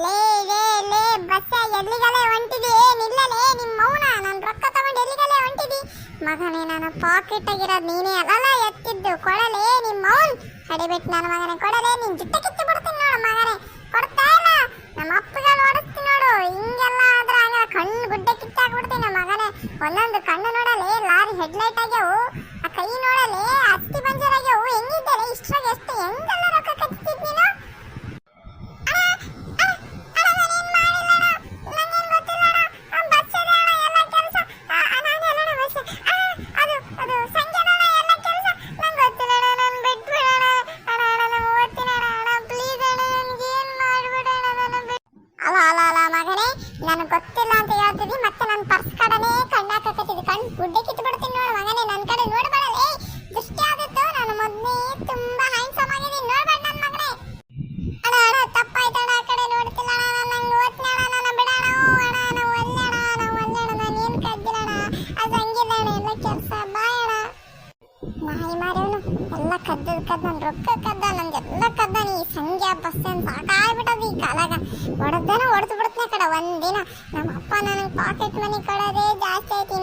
ಲೇ ಲೇ ಲೇ ಬಚ್ಚ ಎಲ್ಲಿಗಲೇ ಹೊಂಟಿದಿ? ನಿಲ್ಲಲೇ ನಿಮ್ಮ ಮೌನ. ನನ್ನ ರೊಕ್ಕ ತಗೊಂಡು ಎಲ್ಲಿಗಲೇ ಹೊಂಟಿದಿ? ಮಗನೇ ನನ್ನ ಪಾಕೆಟ್ ಆಗಿರೋದು ನೀನೇ ಅಲ್ಲ ಎತ್ತಿದ್ದು. ಕೊಡಲೇ ನಿಮ್ಮ ಮೌನ್ ಕಡಿಬಿಟ್ಟು ನನ್ನ ಮಗನೇ ಕೊಡಲೇ. ನೀನು ಜುಟ್ಟ ಕಿತ್ತು ಬಿಡ್ತೀನಿ ನೋಡು ಮಗನೇ. ಕೊಡ್ತಾ ಇಲ್ಲ ನಮ್ಮ ಅಪ್ಪಗೆ ಓಡಿಸ್ತೀನಿ ನೋಡು. ಹಿಂಗೆಲ್ಲ ಆದ್ರೆ ಹಂಗ ಕಣ್ಣು ಗುಡ್ಡೆ ಕಿತ್ತಾಕ್ಬಿಡ್ತೀನಿ ಮಗನೇ. ಒಂದೊಂದು ಕಣ್ಣು ನೋಡಲೇ ಲಾರಿ ಹೆಡ್ಲೈಟ್ ಆಗ್ಯಾವು. ಆ ಕೈ ನೋಡಲೇ ಅಸ್ಥಿ ಪಂಜರ್ ಆಗ್ಯಾವು. ಹೆಂಗಿದ್ದಲೆ ಇಷ್ಟ್ರಾಗ ಎಷ್ಟು ಹೆಂಗೆಲ್ಲ ರೊಕ್ಕ ಕತ್ತಿದ್ ನೀನು? ನನಗೆ ಗೊತ್ತಿಲ್ಲ ಅಂತ ಹೇಳ್ತಿದ್ದಿ, ಮತ್ತೆ ನನ್ನ ಪರ್ಸ್ ಕಡೆನೇ ಕಣ್ಣಾಕತ್ತಿದ್ದಿ. ಕಣ್ಣು ಗುಡ್ಡೆ ಕಿತ್ತು ಬಿಡ್ತೀನಿ ನೋಡು ಮಗನೇ. ನನ್ನ ಕಡೆ ನೋಡ್ಬೇಡಲೇ, ದೃಷ್ಟಿ ಆದಿತ್ತು. ನಾನು ಮೊದಲೇ ತುಂಬಾ ಹ್ಯಾಂಡ್ಸಮ್ ಆಗಿದ್ದೀನಿ, ನೋಡ್ಬೇಡ ನನ್ನ ಮಗನೇ. ಅಣ್ಣ ಅಣ್ಣ ತಪ್ಪಾಯ್ತಣ್ಣ, ಆ ಕಡೆ ನೋಡ್ತಿಲ್ಲ ಅಣ್ಣ. ನಂಗೆ ಓದ್ತೀನಿ ಅಣ್ಣ, ನನ್ನ ಬಿಡೋಣ. ಅಣ್ಣ ನಾವು ಒಲ್ಲೆಣ, ನಾವು ಒಲ್ಲೆಣ. ನಾನು ಏನು ಕದ್ದಿಲ್ಲ ಅಣ್ಣ, ಅದು ಹಂಗಿಲ್ಲ ಅಣ್ಣ, ಎಲ್ಲ ಕೆಲಸ. ಬಾಯ್ ಅಣ್ಣ. ನಾಯಿ ಮಾರೇವನು ಎಲ್ಲ ಕದ್ದು ನನ್ನ ರೊಕ್ಕ ಕದ್ದ, ನಂದೆಲ್ಲ ಕದ್ದ. ನೀ ಸಂಜೆ ಬಸ್ ಅಂತ ಸಾಕಾಗ್ಬಿಟ್ಟದ ಈ ಕಾಲಾಗ. ಹೊಡೆದೇನೋ ಹೊಡೆದು ಬಿಡ್ತೀನಿ ಕಡೆ ಒಂದಿನ. ನಮ್ಮ ಅಪ್ಪ ನನಗೆ ಪಾಕೆಟ್ ಮನಿ ಕೊಡೋದೇ ಜಾಸ್ತಿ ಐತಿ.